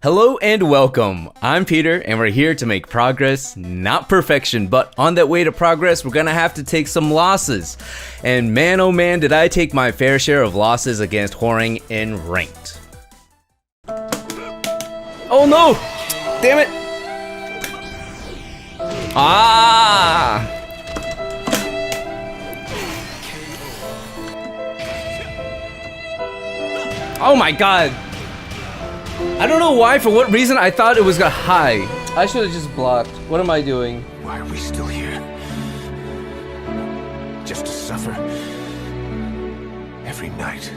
Hello and welcome. I'm Peter and we're here to make progress, not perfection, but on that way to progress, we're gonna have to take some losses. And man, oh man, did I take my fair share of losses against Hwoarang in ranked. Oh no! Damn it! Ah! Oh my god! I don't know why, for what reason, I thought it was a high. I should have just blocked. What am I doing? Why are we still here? Just to suffer every night.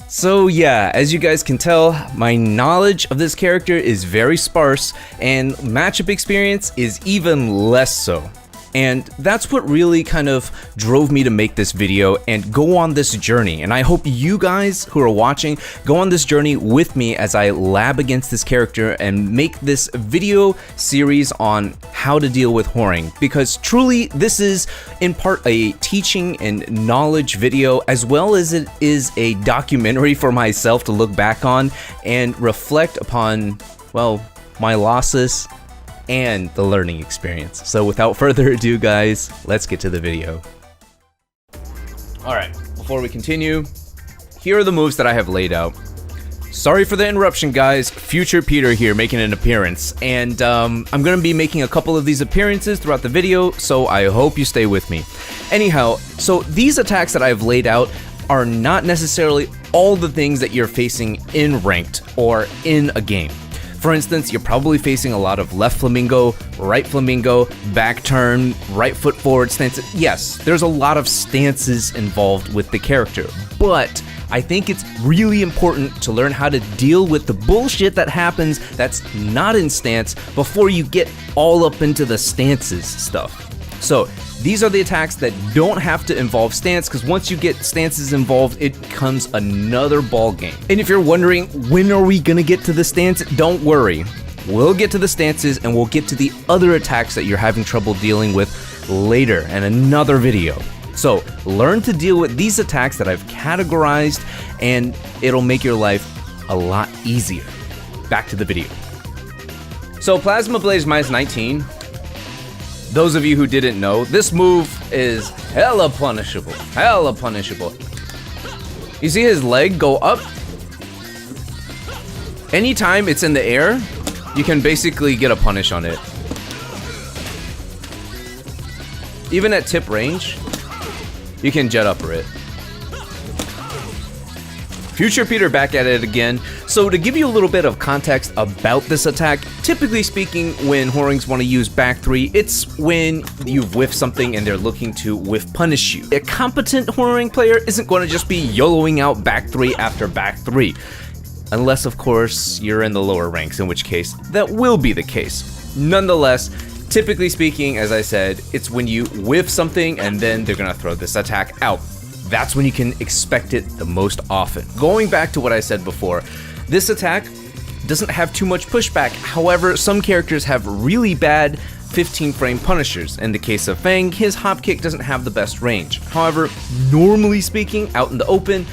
So yeah, as you guys can tell, my knowledge of this character is very sparse, and matchup experience is even less so. And that's what really kind of drove me to make this video and go on this journey. And I hope you guys who are watching go on this journey with me as I lab against this character and make this video series on how to deal with Hwoarang. Because truly, this is in part a teaching and knowledge video, as well as it is a documentary for myself to look back on and reflect upon, well, my losses and the learning experience. So without further ado, guys, let's get to the video. Alright, before we continue, here are the moves that I have laid out. Sorry for the interruption, guys. Future Peter here making an appearance, and I'm going to be making a couple of these appearances throughout the video, so I hope you stay with me. Anyhow, so these attacks that I've laid out are not necessarily all the things that you're facing in ranked or in a game. For instance, you're probably facing a lot of left flamingo, right flamingo, back turn, right foot forward stance. Yes, there's a lot of stances involved with the character, but I think it's really important to learn how to deal with the bullshit that happens that's not in stance before you get all up into the stances stuff. So these are the attacks that don't have to involve stance, because once you get stances involved, it becomes another ball game. And if you're wondering, when are we gonna get to the stance? Don't worry. We'll get to the stances and we'll get to the other attacks that you're having trouble dealing with later in another video. So learn to deal with these attacks that I've categorized, and it'll make your life a lot easier. Back to the video. So Plasma Blaze -19. Those of you who didn't know, this move is hella punishable. Hella punishable. You see his leg go up? Anytime it's in the air, you can basically get a punish on it. Even at tip range, you can jet upper it. Future Peter back at it again. So to give you a little bit of context about this attack, typically speaking, when Hwoarangs want to use back 3, it's when you've whiffed something and they're looking to whiff punish you. A competent Hwoarang player isn't going to just be YOLOing out back 3 after back 3. Unless, of course, you're in the lower ranks, in which case that will be the case. Nonetheless, typically speaking, as I said, it's when you whiff something and then they're going to throw this attack out. That's when you can expect it the most often. Going back to what I said before, this attack doesn't have too much pushback. However, some characters have really bad 15 frame punishers. In the case of Fang, his hop kick doesn't have the best range. However, normally speaking, out in the open,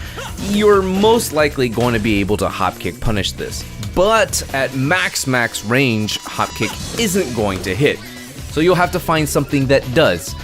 you're most likely going to be able to hop kick punish this. But at max range, hop kick isn't going to hit. So you'll have to find something that does.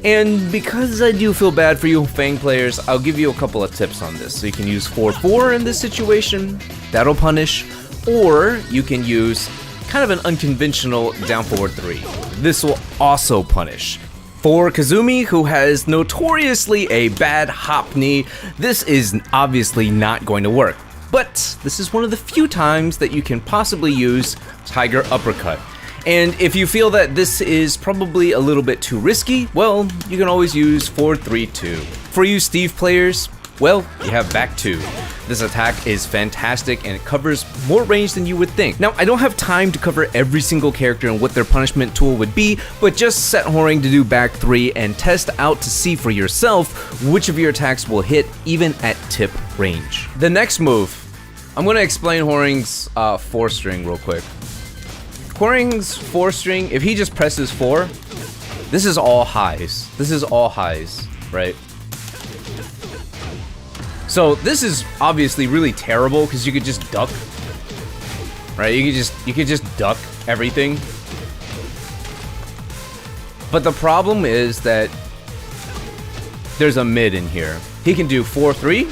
And because I do feel bad for you Fang players, I'll give you a couple of tips on this. So you can use 4-4 in this situation, that'll punish, or you can use kind of an unconventional down forward 3. This will also punish. For Kazumi, who has notoriously a bad hop knee, this is obviously not going to work. But this is one of the few times that you can possibly use Tiger Uppercut. And if you feel that this is probably a little bit too risky, well, you can always use 4-3-2. For you Steve players, well, you have back 2. This attack is fantastic and it covers more range than you would think. Now, I don't have time to cover every single character and what their punishment tool would be, but just set Hwoarang to do back 3 and test out to see for yourself which of your attacks will hit even at tip range. The next move, I'm going to explain Hwoarang's 4-string real quick. Hwoarang's 4-string, if he just presses 4, this is all highs. This is all highs, right? So this is obviously really terrible because you could just duck. Right? You could just duck everything. But the problem is that there's a mid in here. He can do 4-3,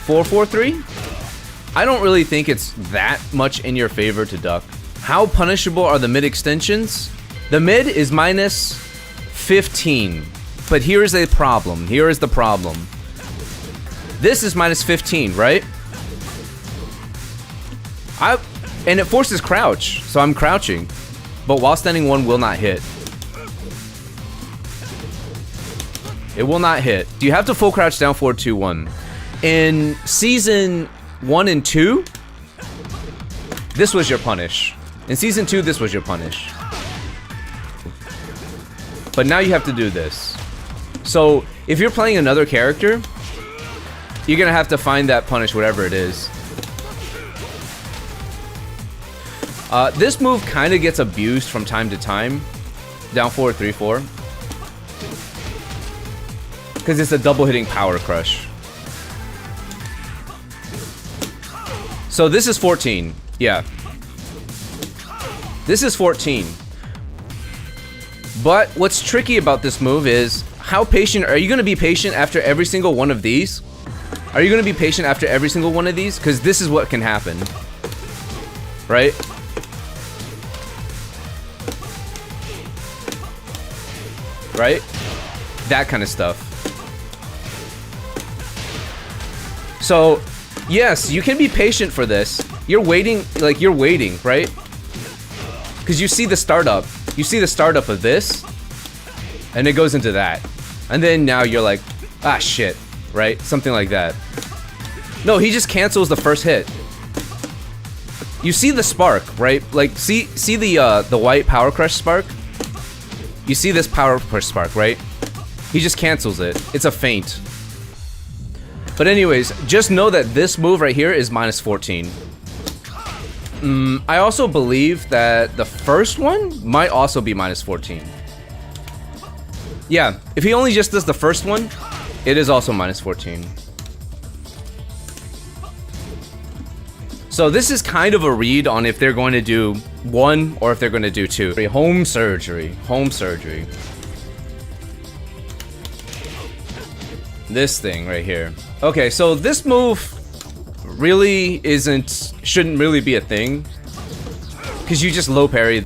4-4-3. I don't really think it's that much in your favor to duck. How punishable are the mid extensions? The mid is minus 15. But here is a problem. Here is the problem. This is minus 15, right? And it forces crouch, so I'm crouching. But while standing 1 will not hit. It will not hit. Do you have to full crouch down 4-2-1? In season 1 and 2, this was your punish. In season 2, this was your punish. But now you have to do this. So if you're playing another character, you're gonna have to find that punish, whatever it is. This move kind of gets abused from time to time. Down 4-3-4. Because it's a double hitting power crush. So this is 14. Yeah. This is 14. But what's tricky about this move is how patient are you going to be patient after every single one of these? Are you going to be patient after every single one of these? Because this is what can happen. Right? Right? That kind of stuff. So, yes, you can be patient for this. You're waiting, like, you're waiting, right? Because you see the startup. You see the startup of this, and it goes into that. And then now you're like, ah, shit, right? Something like that. No, he just cancels the first hit. You see the spark, right? Like, see the white power crush spark? You see this power crush spark, right? He just cancels it. It's a feint. But anyways, just know that this move right here is minus 14. I also believe that the first one might also be minus 14. Yeah, if he only just does the first one, it is also minus 14. So this is kind of a read on if they're going to do 1 or if they're going to do 2. Home surgery. Home surgery. This thing right here. Okay, so this move really shouldn't really be a thing. Because you just low parry.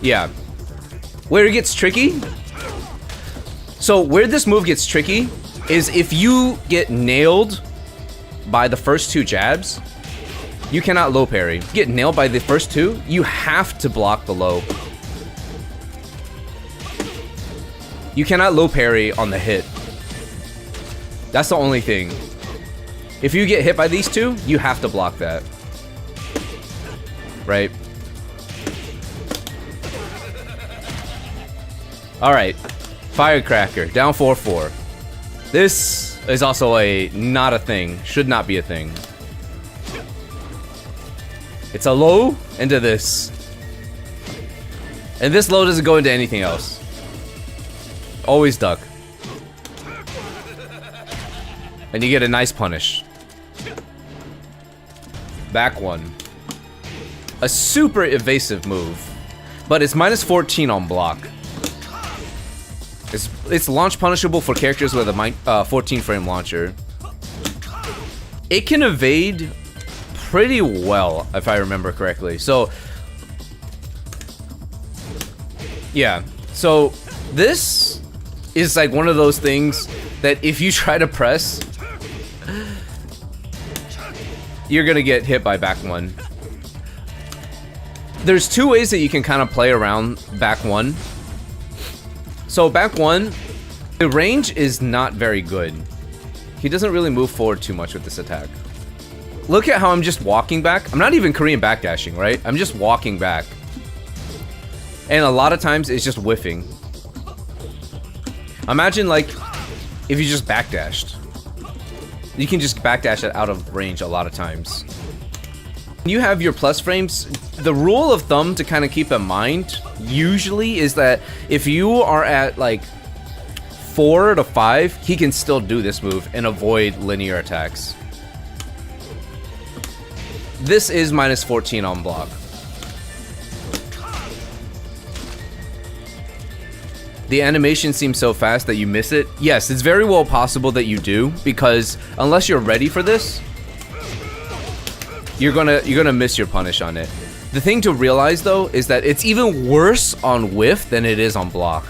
Yeah. Where it gets tricky? So where this move gets tricky is if you get nailed by the first 2 jabs, you cannot low parry. Get nailed by the first 2, you have to block the low. You cannot low parry on the hit. That's the only thing. If you get hit by these 2, you have to block that. Right? Alright. Firecracker. Down 4-4. This is also not a thing. Should not be a thing. It's a low into this. And this low doesn't go into anything else. Always duck. And you get a nice punish. Back 1. A super evasive move. But it's minus 14 on block. It's launch punishable for characters with a 14 frame launcher. It can evade pretty well, if I remember correctly. So, yeah. So, this is like one of those things that if you try to press, you're gonna get hit by back 1. There's 2 ways that you can kind of play around back 1. So back 1, the range is not very good. He doesn't really move forward too much with this attack. Look at how I'm just walking back. I'm not even Korean backdashing, right? I'm just walking back. And a lot of times it's just whiffing. Imagine like if you just backdashed. You can just backdash it out of range a lot of times. When you have your plus frames, the rule of thumb to kind of keep in mind usually is that if you are at like 4 to 5, he can still do this move and avoid linear attacks. This is minus 14 on block. The animation seems so fast that you miss it. Yes, it's very well possible that you do, because unless you're ready for this, you're gonna miss your punish on it. The thing to realize though is that it's even worse on whiff than it is on block.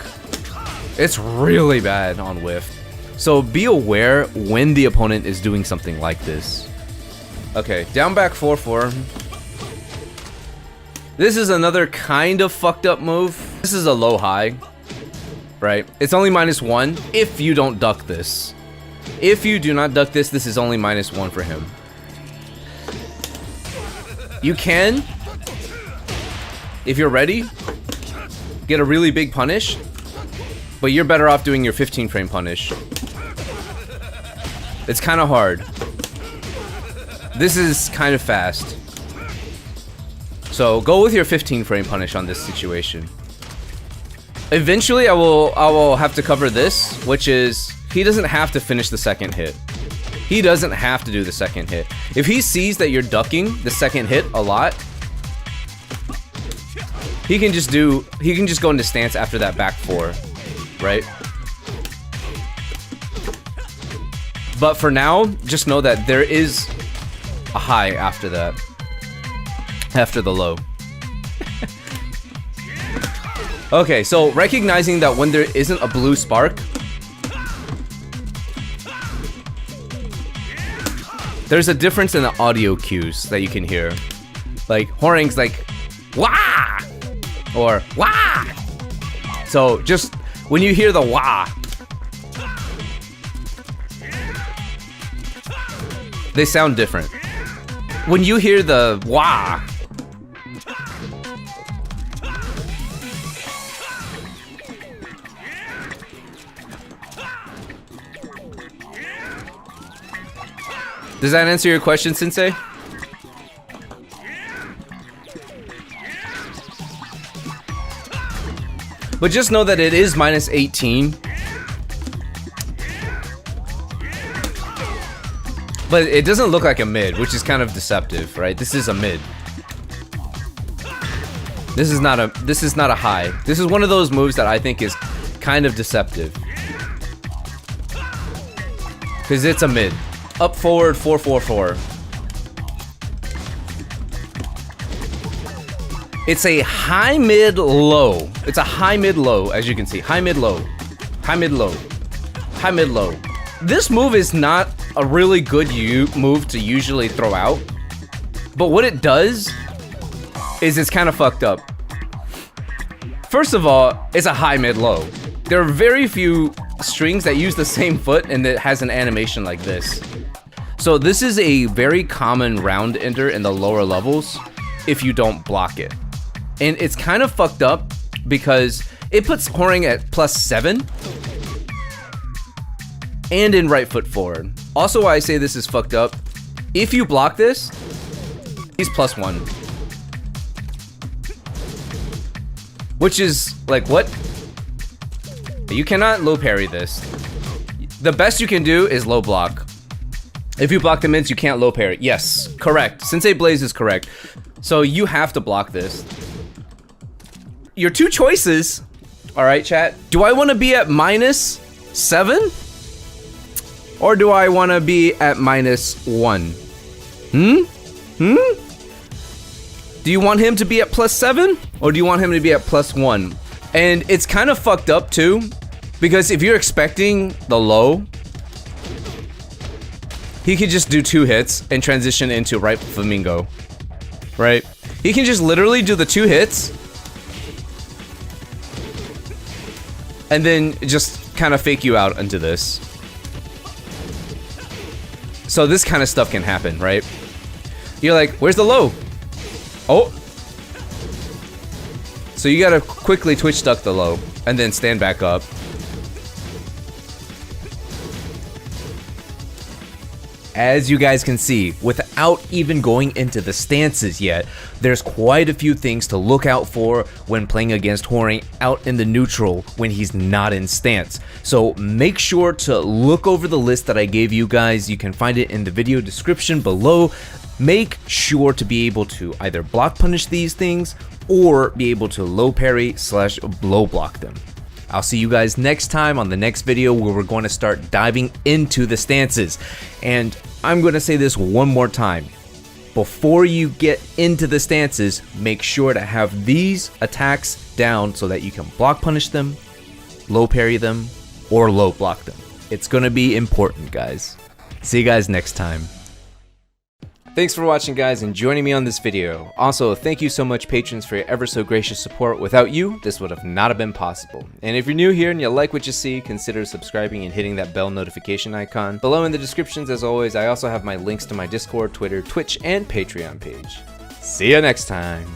It's really bad on whiff. So be aware when the opponent is doing something like this. Okay, down back 4-4. This is another kind of fucked up move. This is a low high. Right? It's only minus 1 if you don't duck this. If you do not duck this, this is only minus 1 for him. You can, if you're ready, get a really big punish, but you're better off doing your 15 frame punish. It's kind of hard. This is kind of fast. So go with your 15 frame punish on this situation. Eventually, I will have to cover this, which is he doesn't have to finish the second hit. He doesn't have to do the second hit. If he sees that you're ducking the second hit a lot, he can just go into stance after that back 4, right? But for now, just know that there is a high after that, after the low. Okay, so recognizing that when there isn't a blue spark, there's a difference in the audio cues that you can hear. Like, Hwoarang's like, wah! Or, wah! So, just, when you hear the wah, they sound different. When you hear the wah, does that answer your question, Sensei? But just know that it is minus 18. But it doesn't look like a mid, which is kind of deceptive, right? This is a mid. This is not a high. This is one of those moves that I think is kind of deceptive. Because it's a mid. Up forward 4-4-4. It's a high mid low. It's a high mid low, as you can see. High mid low. High mid low. High mid low. This move is not a really good move to usually throw out. But what it does is it's kind of fucked up. First of all, it's a high mid low. There are very few strings that use the same foot and that has an animation like this. So this is a very common round ender in the lower levels if you don't block it. And it's kind of fucked up because it puts Hwoarang at +7 and in right foot forward. Also why I say this is fucked up, if you block this, he's +1. Which is like, what? You cannot low parry this. The best you can do is low block. If you block the mids, you can't low parry. Yes, correct. Sensei Blaze is correct. So you have to block this. Your two choices, all right, chat. Do I want to be at -7? Or do I want to be at -1? Do you want him to be at +7? Or do you want him to be at +1? And it's kind of fucked up too, because if you're expecting the low, he could just do 2 hits and transition into right flamingo, right? He can just literally do the 2 hits and then just kind of fake you out into this. So this kind of stuff can happen, right? You're like, where's the low? Oh. So you gotta quickly twitch duck the low and then stand back up. as you guys can see, without even going into the stances yet, there's quite a few things to look out for when playing against Hwoarang out in the neutral when he's not in stance. So make sure to look over the list that I gave you guys. You can find it in the video description below. Make sure to be able to either block punish these things or be able to low parry / blow block them. I'll see you guys next time on the next video where we're going to start diving into the stances. And I'm going to say this one more time. Before you get into the stances, make sure to have these attacks down so that you can block punish them, low parry them, or low block them. It's going to be important, guys. See you guys next time. Thanks for watching, guys, and joining me on this video. Also, thank you so much, patrons, for your ever so gracious support. Without you, this would have not have been possible. And if you're new here and you like what you see, consider subscribing and hitting that bell notification icon. Below in the descriptions, as always, I also have my links to my Discord, Twitter, Twitch, and Patreon page. See ya next time.